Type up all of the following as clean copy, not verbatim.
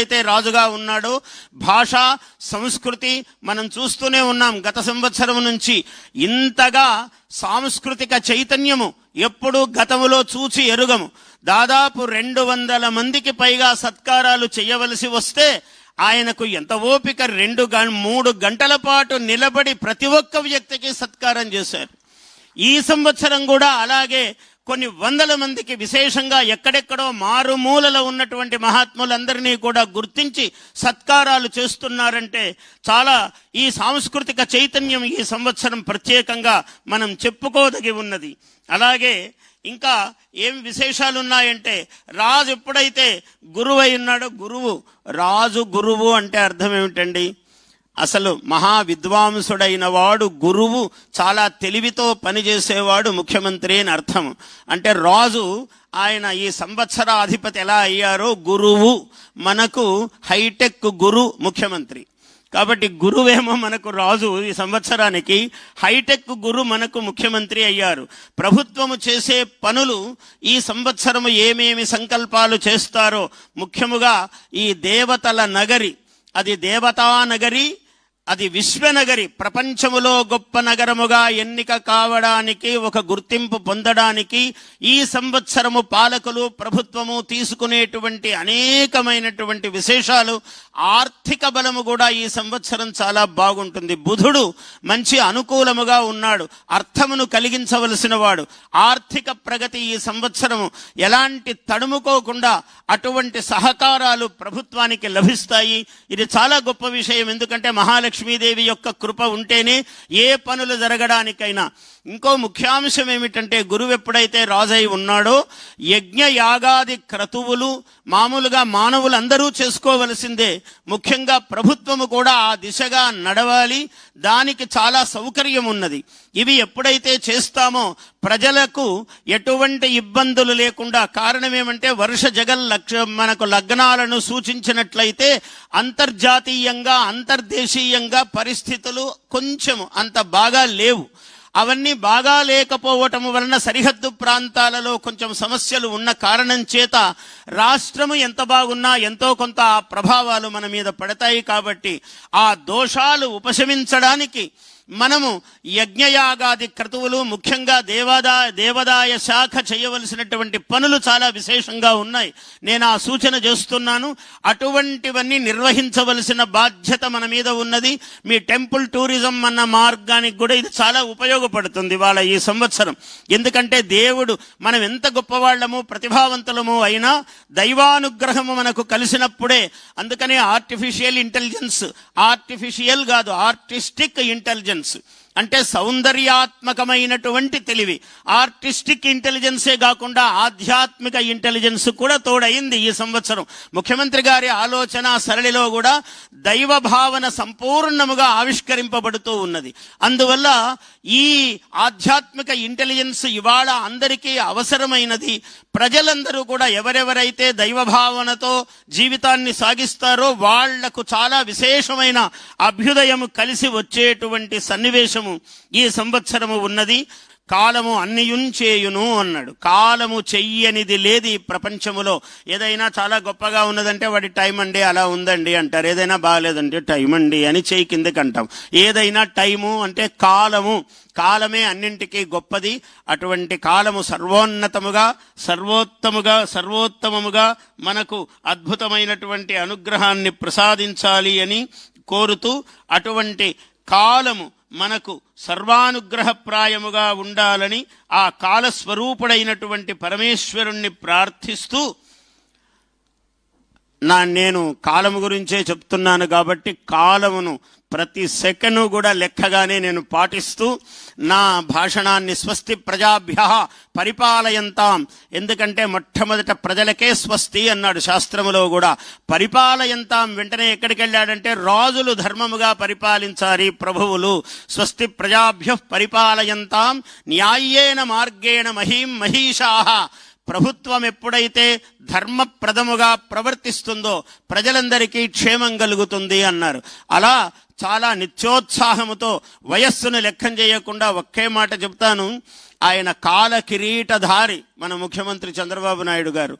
అయితే రాజుగా ఉన్నాడో భాష సంస్కృతి మనం చూస్తూనే ఉన్నాం. గత సంవత్సరం నుంచి ఇంతగా సాంస్కృతిక చైతన్యము ఎప్పుడు గతములో చూచి ఎరుగము. దాదాపు 200 మందికి పైగా సత్కారాలు చేయవలసి వస్తే ఆయనకు ఎంత ఓపిక, 3 గంటల పాటు నిలబడి ప్రతి ఒక్క వ్యక్తికి సత్కారం చేశారు. ఈ సంవత్సరం కూడా అలాగే కొన్ని 100 మందికి విశేషంగా ఎక్కడెక్కడో మారుమూలలో ఉన్నటువంటి మహాత్ములందరినీ కూడా గుర్తించి సత్కారాలు చేస్తున్నారంటే చాలా ఈ సాంస్కృతిక చైతన్యం ఈ సంవత్సరం ప్రత్యేకంగా మనం చెప్పుకోదగి ఉన్నది. అలాగే ఇంకా ఏం విశేషాలు ఉన్నాయంటే, రాజు ఎప్పుడైతే గురువు అయి ఉన్నాడో, రాజు గురువు అంటే అర్థం ఏమిటండి? అసలు మహా విద్వాంసుడైన వాడు గురువు, చాలా తెలివితో పనిచేసేవాడు ముఖ్యమంత్రి అని అర్థం. అంటే రాజు ఆయన ఈ సంవత్సర అధిపతి ఎలా అయ్యారో గురువు మనకు హైటెక్ గురు ముఖ్యమంత్రి. కాబట్టి గురువేమో మనకు రాజు ఈ సంవత్సరానికి, హైటెక్ గురు మనకు ముఖ్యమంత్రి అయ్యారు. ప్రభుత్వము చేసే పనులు ఈ సంవత్సరము ఏమేమి సంకల్పాలు చేస్తారో, ముఖ్యముగా ఈ దేవతల నగరి, అది దేవతా నగరి, అది విశ్వనగరి, ప్రపంచములో గొప్ప నగరముగా ఎన్నిక కావడానికి, ఒక గుర్తింపు పొందడానికి ఈ సంవత్సరము పాలకులు ప్రభుత్వము తీసుకునేటువంటి అనేకమైనటువంటి విశేషాలు. ఆర్థిక బలము కూడా ఈ సంవత్సరం చాలా బాగుంటుంది. బుధుడు మంచి అనుకూలముగా ఉన్నాడు, అర్థమును కలిగించవలసిన వాడు. ఆర్థిక ప్రగతి ఈ సంవత్సరము ఎలాంటి తడుముకోకుండా అటువంటి సహకారాలు ప్రభుత్వానికి లభిస్తాయి. ఇది చాలా గొప్ప విషయం. ఎందుకంటే మహాలక్ష్మీదేవి యొక్క కృప ఉంటేనే ఏ పనులు జరగడానికైనా. ఇంకో ముఖ్యాంశం ఏమిటంటే, గురువు ఎప్పుడైతే రాజై ఉన్నాడో యజ్ఞ యాగాది క్రతువులు మామూలుగా మానవులందరూ చేసుకోవలసిందే. ముఖ్యంగా ప్రభుత్వము కూడా ఆ దిశగా నడవాలి. దానికి చాలా సౌకర్యం ఉన్నది. ఇవి ఎప్పుడైతే చేస్తామో ప్రజలకు ఎటువంటి ఇబ్బందులు లేకుండా, కారణం ఏమంటే వర్ష మనకు లగ్నాలను సూచించినట్లయితే అంతర్జాతీయంగా అంతర్దేశీయంగా పరిస్థితులు కొంచెం అంత బాగా లేవు. అవన్నీ బాగా లేకపోవటం వలన సరిహద్దు ప్రాంతాలలో కొంచెం సమస్యలు ఉన్న కారణం చేత రాష్ట్రము ఎంత బాగున్నా ఎంతో కొంత ప్రభావాలు మన మీద పడతాయి. కాబట్టి ఆ దోషాలు ఉపశమించడానికి మనము యజ్ఞయాగాది క్రతువులు, ముఖ్యంగా దేవాదాయ శాఖ చేయవలసినటువంటి పనులు చాలా విశేషంగా ఉన్నాయి. నేను ఆ సూచన చేస్తున్నాను. అటువంటివన్నీ నిర్వహించవలసిన బాధ్యత మన మీద ఉన్నది. మీ టెంపుల్ టూరిజం అన్న మార్గానికి కూడా ఇది చాలా ఉపయోగపడుతుంది వాళ్ళ ఈ సంవత్సరం. ఎందుకంటే దేవుడు మనం ఎంత గొప్పవాళ్లము ప్రతిభావంతులము అయినా దైవానుగ్రహము మనకు కలిసినప్పుడే. అందుకనే ఆర్టిఫిషియల్ ఇంటెలిజెన్స్, ఆర్టిఫిషియల్ కాదు ఆర్టిస్టిక్ ఇంటెలిజెన్స్ అంటే సౌందర్యాత్మకమైనటువంటి తెలివి. ఆర్టిస్టిక్ ఇంటెలిజెన్సే కాకుండా ఆధ్యాత్మిక ఇంటెలిజెన్స్ కూడా తోడైంది ఈ సంవత్సరం. ముఖ్యమంత్రి గారి ఆలోచన సరళిలో కూడా దైవ భావన సంపూర్ణముగా ఆవిష్కరింపబడుతూ ఉన్నది. అందువల్ల ఈ ఆధ్యాత్మిక ఇంటెలిజెన్స్ ఇవాళ అందరికీ అవసరమైనది. ప్రజలందరూ కూడా ఎవరెవరైతే దైవ భావనతో జీవితాన్ని సాగిస్తారో వాళ్లకు చాలా విశేషమైన అభ్యుదయము కలిసి వచ్చేటువంటి సన్నివేశము ఈ సంవత్సరము ఉన్నది. కాలము అన్నియుంచేయును అన్నాడు. కాలము చెయ్యనిది లేదు ఈ ప్రపంచములో. ఏదైనా చాలా గొప్పగా ఉన్నదంటే వాడి టైం అండి అలా ఉందండి అంటారు. ఏదైనా బాగాలేదంటే టైం అండి అని చేయి కిందకి అంటాం. ఏదైనా టైము అంటే కాలమే అన్నింటికీ గొప్పది. అటువంటి కాలము సర్వోన్నతముగా సర్వోత్తమముగా మనకు అద్భుతమైనటువంటి అనుగ్రహాన్ని ప్రసాదించాలి అని కోరుతూ, అటువంటి కాలము మనకు సర్వానుగ్రహప్రాయముగా ఉండాలని ఆ కాలస్వరూపుడైనటువంటి పరమేశ్వరుణ్ణి ప్రార్థిస్తూ, నేను కాలము గురించే చెప్తున్నాను కాబట్టి కాలమును ప్రతి సెకను కూడా లెక్కగానే నేను పాటిస్తూ నా భాషణాన్ని స్వస్తి ప్రజాభ్యః పరిపాలయంతాం, ఎందుకంటే మొట్టమొదట ప్రజలకే స్వస్తి అన్నాడు శాస్త్రములో కూడా. పరిపాలయంతాం వెంటనే ఎక్కడికి వెళ్ళాడంటే రాజులు ధర్మముగా పరిపాలించాలి, ప్రభువులు. స్వస్తి ప్రజాభ్యః పరిపాలయంతాం న్యాయేన మార్గేణ మహీం మహిషాః. ప్రభుత్వం ఎప్పుడైతే ధర్మప్రదముగా ప్రవర్తిస్తుందో ప్రజలందరికీ క్షేమం కలుగుతుంది అన్నారు. అలా చాలా నిత్యోత్సాహముతో వయస్సును లెక్కం చేయకుండా ఒకే మాట చెప్తాను. ఆయన కాల కిరీటధారి మన ముఖ్యమంత్రి చంద్రబాబు నాయుడు గారు.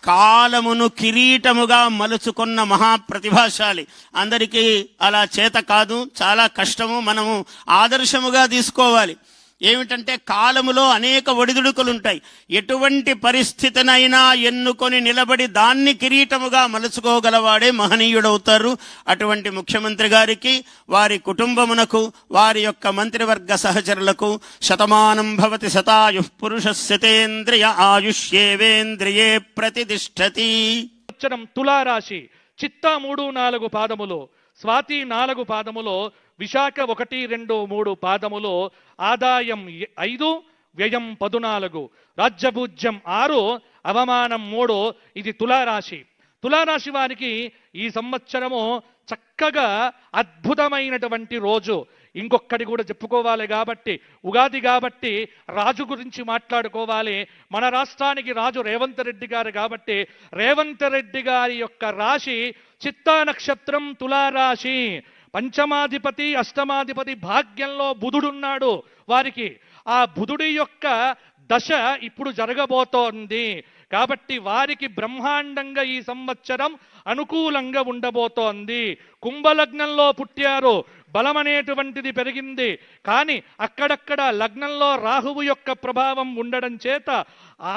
కాలమును కిరీటముగా మలుచుకున్న మహాప్రతిభాశాలి. అందరికీ అలా చేత కాదు, చాలా కష్టము. మనము ఆదర్శముగా తీసుకోవాలి. ఏమిటంటే కాలములో అనేక ఒడిదుడుకులుంటాయి. ఎటువంటి పరిస్థితినైనా ఎన్నుకొని నిలబడి దాన్ని కిరీటముగా మలుచుకోగలవాడే మహనీయుడవుతారు. అటువంటి ముఖ్యమంత్రి గారికి, వారి కుటుంబమునకు, వారి యొక్క మంత్రివర్గ సహచరులకు శతమానం భవతి శతాయుః పురుషः శతేంద్రియ ఆయుష్యేవేంద్రియే ప్రతిష్టతి. తులారాశి చిత్త 3, 4 పాదములు, స్వాతి 4 పాదములో, విశాఖ 1, 2, 3 పాదములో ఆదాయం 5, వ్యయం 14, రాజ్యభూజ్యం 6, అవమానం 3. ఇది తులారాశి. తులారాశి వారికి ఈ సంవత్సరము చక్కగా అద్భుతమైనటువంటి రోజు. ఇంకొకటి కూడా చెప్పుకోవాలి కాబట్టి, ఉగాది కాబట్టి రాజు గురించి మాట్లాడుకోవాలి. మన రాష్ట్రానికి రాజు రేవంత్ రెడ్డి గారు కాబట్టి, రేవంత్ రెడ్డి గారి యొక్క రాశి చిత్తా నక్షత్రం, తులారాశి. పంచమాధిపతి, అష్టమాధిపతి భాగ్యంలో బుధుడున్నాడు వారికి. ఆ బుధుడి యొక్క దశ ఇప్పుడు జరగబోతోంది కాబట్టి వారికి బ్రహ్మాండంగా ఈ సంవత్సరం అనుకూలంగా ఉండబోతోంది. కుంభలగ్నంలో పుట్టారు, బలం అనేటువంటిది పెరిగింది. కానీ అక్కడక్కడ లగ్నంలో రాహువు యొక్క ప్రభావం ఉండడం చేత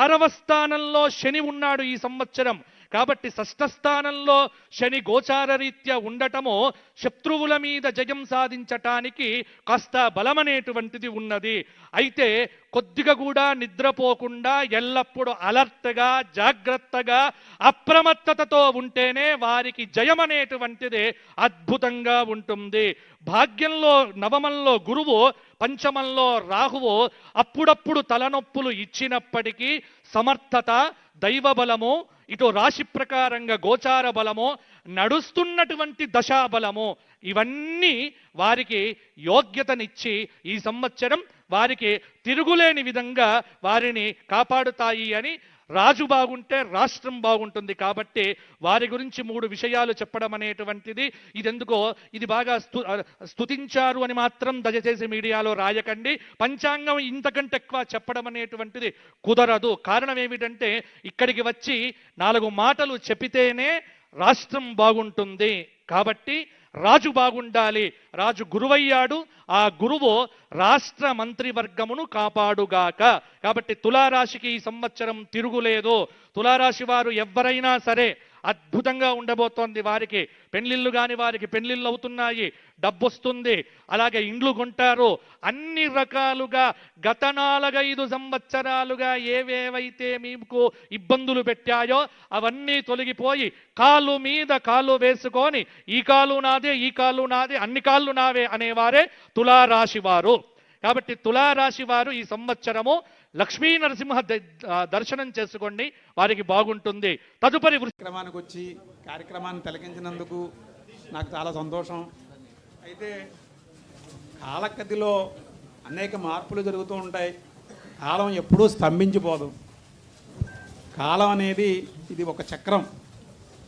6వ స్థానంలో శని ఉన్నాడు ఈ సంవత్సరం. కాబట్టి 6వ స్థానంలో శని గోచార రీత్యా ఉండటము శత్రువుల మీద జయం సాధించటానికి కాస్త బలమనేటువంటిది ఉన్నది. అయితే కొద్దిగా కూడా నిద్రపోకుండా ఎల్లప్పుడూ అలర్ట్గా, జాగ్రత్తగా, అప్రమత్తతతో ఉంటేనే వారికి జయం అనేటువంటిది అద్భుతంగా ఉంటుంది. భాగ్యంలో నవమంలో గురువు, పంచమంలో రాహువు అప్పుడప్పుడు తలనొప్పులు ఇచ్చినప్పటికీ సమర్థత, దైవ బలము, ఇటు రాశి ప్రకారంగా గోచార బలము, నడుస్తున్నటువంటి దశాబలము, ఇవన్నీ వారికి యోగ్యతనిచ్చి ఈ సంవత్సరం వారికి తిరుగులేని విధంగా వారిని కాపాడుతాయి అని. రాజు బాగుంటే రాష్ట్రం బాగుంటుంది కాబట్టి వారి గురించి 3 విషయాలు చెప్పడం అనేటువంటిది ఇదెందుకో ఇది బాగా స్తుతించారు అని మాత్రం దయచేసి మీడియాలో రాయకండి. పంచాంగం ఇంతకంటే ఎక్కువ చెప్పడం అనేటువంటిది కుదరదు. కారణం ఏమిటంటే ఇక్కడికి వచ్చి 4 మాటలు చెప్పితేనే రాష్ట్రం బాగుంటుంది. కాబట్టి రాజు బాగుండాలి. రాజు గురువయ్యాడు, ఆ గురువు రాష్ట్ర మంత్రివర్గమును కాపాడుగాక. కాబట్టి తులారాశికి ఈ సంవత్సరం తిరుగులేదు. తులారాశి వారు ఎవరైనా సరే అద్భుతంగా ఉండబోతోంది. వారికి పెళ్లిళ్ళు కాని వారికి పెళ్లిళ్ళు అవుతున్నాయి, డబ్బు వస్తుంది, అలాగే ఇండ్లు కొంటారు. అన్ని రకాలుగా గత 4-5 సంవత్సరాలుగా ఏవేవైతే మీకు ఇబ్బందులు పెట్టాయో అవన్నీ తొలగిపోయి కాలు మీద కాలు వేసుకొని ఈ కాలు నాదే, ఈ కాలు నాదే, అన్ని కాళ్ళు నావే అనేవారే తులారాశి వారు. కాబట్టి తులారాశి వారు ఈ సంవత్సరము లక్ష్మీ నరసింహ దర్శనం చేసుకోండి, వారికి బాగుంటుంది. తదుపరి కార్యక్రమానికి వచ్చి కార్యక్రమాన్ని తిలకించినందుకు నాకు చాలా సంతోషం. అయితే కాలగతిలో అనేక మార్పులు జరుగుతూ ఉంటాయి. కాలం ఎప్పుడూ స్తంభించిపోదు. కాలం అనేది ఇది ఒక చక్రం,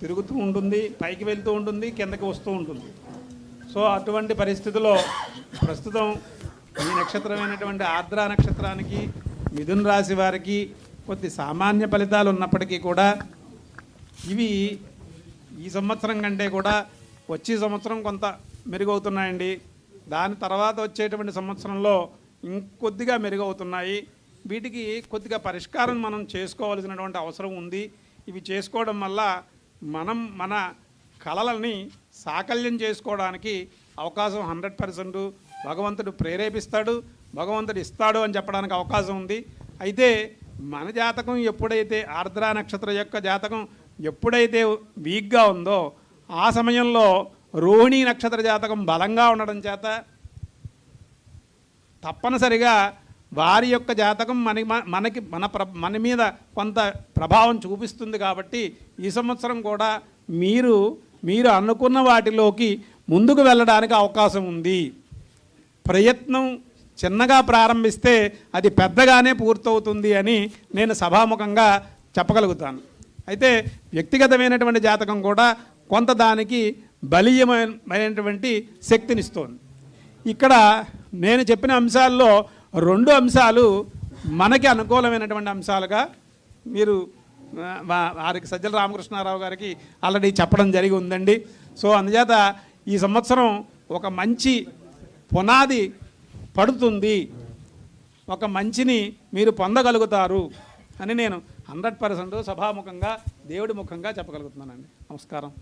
తిరుగుతూ ఉంటుంది, పైకి వెళ్తూ ఉంటుంది, కిందకి వస్తూ ఉంటుంది. సో అటువంటి పరిస్థితిలో ప్రస్తుతం ఈ నక్షత్రమైనటువంటి ఆర్ద్రా నక్షత్రానికి, మిథున రాశి వారికి కొద్ది సామాన్య ఫలితాలు ఉన్నప్పటికీ కూడా ఇవి ఈ సంవత్సరం కంటే కూడా వచ్చే సంవత్సరం కొంత మెరుగవుతున్నాయండి. దాని తర్వాత వచ్చేటువంటి సంవత్సరంలో ఇంకొద్దిగా మెరుగవుతున్నాయి. వీటికి కొద్దిగా పరిష్కారం మనం చేసుకోవాల్సినటువంటి అవసరం ఉంది. ఇవి చేసుకోవడం వల్ల మనం మన కళలని సాకల్యం చేసుకోవడానికి అవకాశం 100% భగవంతుడు ప్రేరేపిస్తాడు, భగవంతుడు ఇస్తాడు అని చెప్పడానికి అవకాశం ఉంది. అయితే మన జాతకం ఎప్పుడైతే ఆర్ద్రా నక్షత్రం యొక్క జాతకం ఎప్పుడైతే వీక్గా ఉందో ఆ సమయంలో రోహిణీ నక్షత్ర జాతకం బలంగా ఉండడం చేత తప్పనిసరిగా వారి యొక్క జాతకం మన మీద కొంత ప్రభావం చూపిస్తుంది. కాబట్టి ఈ సంవత్సరం కూడా మీరు అనుకున్న వాటిలోకి ముందుకు వెళ్ళడానికి అవకాశం ఉంది. ప్రయత్నం చిన్నగా ప్రారంభిస్తే అది పెద్దగానే పూర్తవుతుంది అని నేను సభాముఖంగా చెప్పగలుగుతాను. అయితే వ్యక్తిగతమైనటువంటి జాతకం కూడా కొంత దానికి బలీయమైనటువంటి శక్తినిస్తోంది. ఇక్కడ నేను చెప్పిన అంశాల్లో 2 అంశాలు మనకి అనుకూలమైనటువంటి అంశాలుగా మీరు వారికి సజ్జల రామకృష్ణారావు గారికి ఆల్రెడీ చెప్పడం జరిగి ఉందండి. సో అందుచేత ఈ సంవత్సరం ఒక మంచి పునాది పడుతుంది, ఒక మంచిని మీరు పొందగలుగుతారు అని నేను 100% సభాముఖంగా దేవుడి ముఖంగా చెప్పగలుగుతున్నానండి. నమస్కారం.